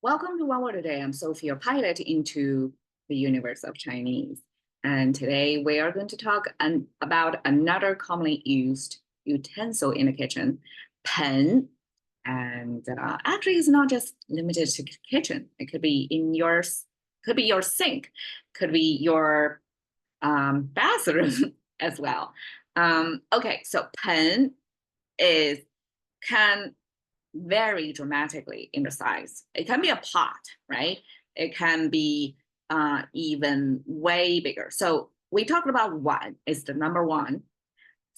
Welcome to OWAD today. I'm Sophie, your pilot into the universe of Chinese. And today we are going to talk about another commonly used utensil in the kitchen, pen. And actually, it's not just limited to kitchen. It could be in could be your sink, could be your bathroom as well. Okay, so pen can vary dramatically in the size. It can be a pot, right? It can be even way bigger. So we talked about one is the number one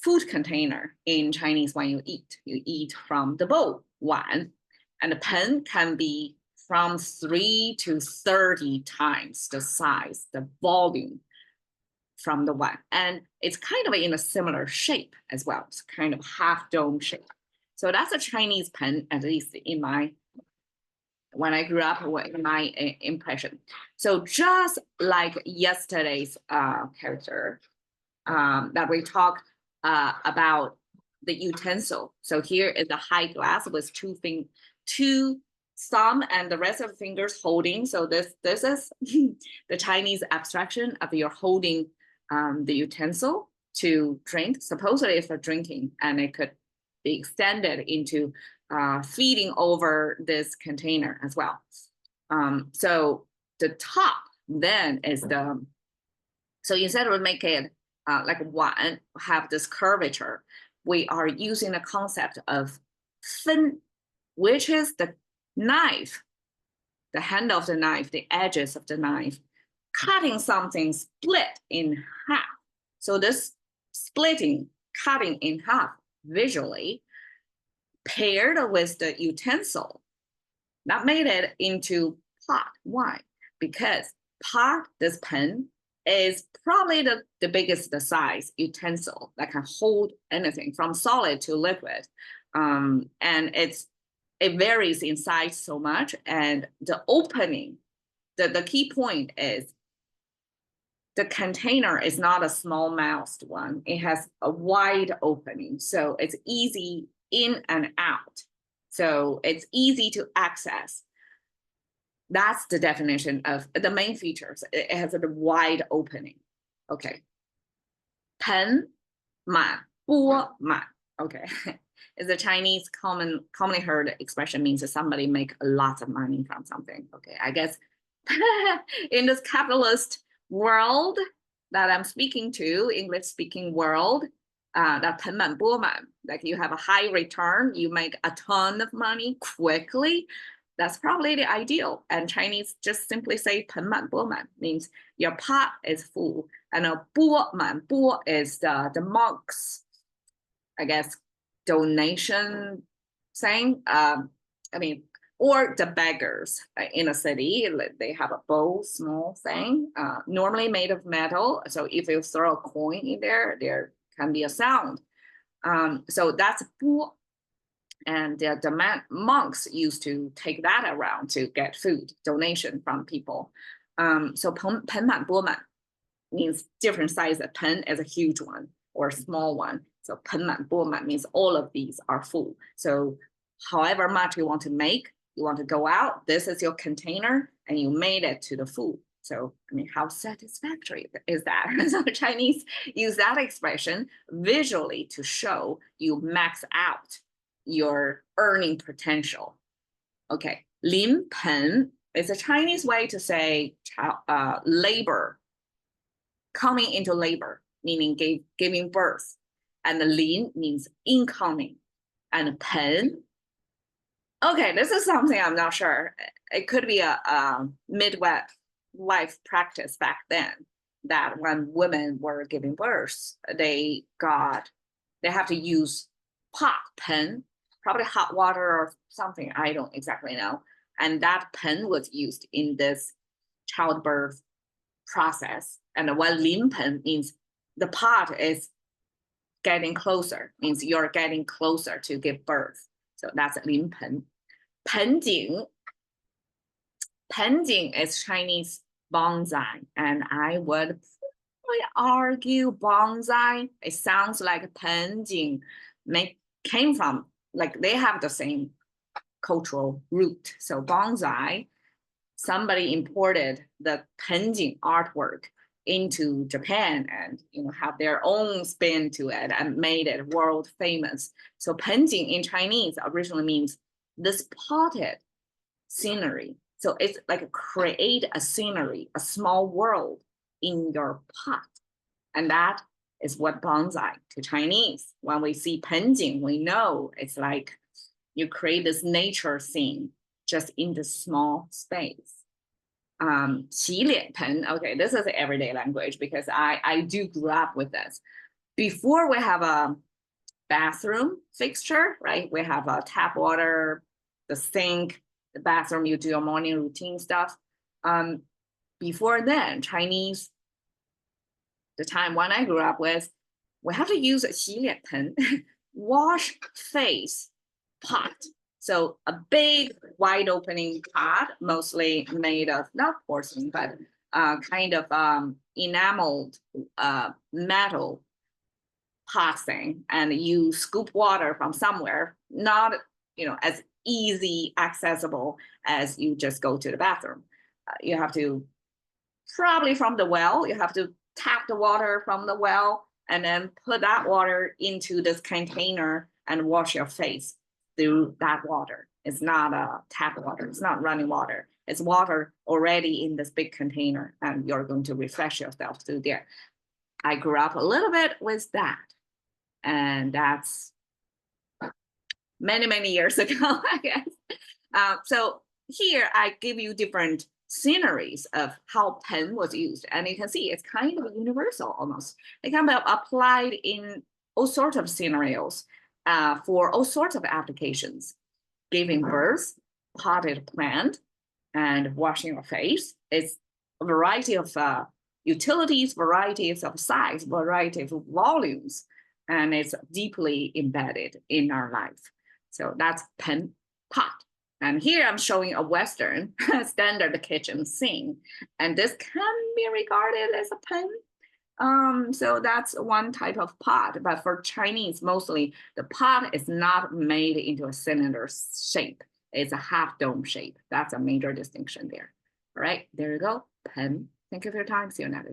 food container in Chinese when you eat. You eat from the bowl, one. And the pen can be from 3 to 30 times the size, the volume from the one. And it's kind of in a similar shape as well. It's kind of half dome shape. So that's a Chinese pen, at least when I grew up, in my impression. So just like yesterday's character that we talked about the utensil. So here is a high glass with two thumb and the rest of the fingers holding. So this is the Chinese abstraction of your holding the utensil to drink. Supposedly it's for drinking, and it could be extended into feeding over this container as well. So the top then is so instead of make it like one, have this curvature, we are using the concept of fin, which is the knife, the handle of the knife, the edges of the knife, cutting something split in half. So this cutting in half visually, paired with the utensil, that made it into pot. Why? Because pot, this pen, is probably the biggest size utensil that can hold anything from solid to liquid. And it varies in size so much. And the opening, the key point is the container is not a small mouthed one. It has a wide opening. So it's easy in and out. So it's easy to access. That's the definition of the main features. It has a wide opening. Okay. Pen man, bo man. Okay. It's a Chinese commonly heard expression, means that somebody make a lot of money from something. Okay. I guess in this capitalist world that I'm speaking to, English speaking world, that 盆满钵满, like you have a high return, you make a ton of money quickly. That's probably the ideal. And Chinese just simply say 盆满钵满, means your pot is full. And a 钵满, 钵 is the monks, I guess, donation thing. Or the beggars in a city, they have a bowl, small thing, normally made of metal. So if you throw a coin in there, there can be a sound. So that's 钵. And the monks used to take that around to get food, donation from people. So 盆满钵满 means different size. A pen is a huge one or a small one. So 盆满钵满 means all of these are full. So however much you want to make, you want to go out, this is your container, and you made it to the food. So, I mean, how satisfactory is that? So Chinese use that expression visually to show you max out your earning potential. Okay, 临盆 is a Chinese way to say labor, coming into labor, meaning giving birth. And the 临 means incoming. And 盆, okay, this is something I'm not sure. It could be a midwife practice back then, that when women were giving birth, they have to use pot, pen, probably hot water or something, I don't exactly know. And that pen was used in this childbirth process. And when 临盆 means the pot is getting closer, means you're getting closer to give birth. So that's 临盆. 盆景 is Chinese bonsai, and I would argue bonsai, it sounds like 盆景 came from, like they have the same cultural root. So bonsai somebody imported the penjing artwork into Japan and have their own spin to it and made it world famous. So penjing in Chinese originally means this potted scenery. So it's like create a scenery, a small world in your pot. And that is what bonsai to Chinese. When we see penjing, we know it's like you create this nature scene just in this small space. 洗脸盆, okay, this is everyday language because I do grew up with this. Before we have a bathroom fixture, right? We have a tap water, the sink, the bathroom, you do your morning routine stuff. Before then, Chinese, the time when I grew up with, we have to use a 洗脸盆, wash face pot. So a big wide opening pot, mostly made of not porcelain, but kind of enameled metal pot thing, and you scoop water from somewhere, not as easy accessible as you just go to the bathroom. You have to probably from the well, you have to tap the water from the well and then put that water into this container and wash your face through that water. It's not tap water, it's not running water. It's water already in this big container and you're going to refresh yourself through there. I grew up a little bit with that. And that's many, many years ago, I guess. So here I give you different sceneries of how pen was used. And you can see it's kind of universal almost. It can be applied in all sorts of scenarios for all sorts of applications. Giving birth, potted plant, and washing your face. It's a variety of utilities, varieties of size, variety of volumes, and it's deeply embedded in our life. So that's pen pot. And here I'm showing a Western standard kitchen sink, and this can be regarded as a pen. So that's one type of pot, but for Chinese, mostly the pot is not made into a cylinder shape. It's a half dome shape. That's a major distinction there. All right, there you go, pen. Thank you for your time. See you another day.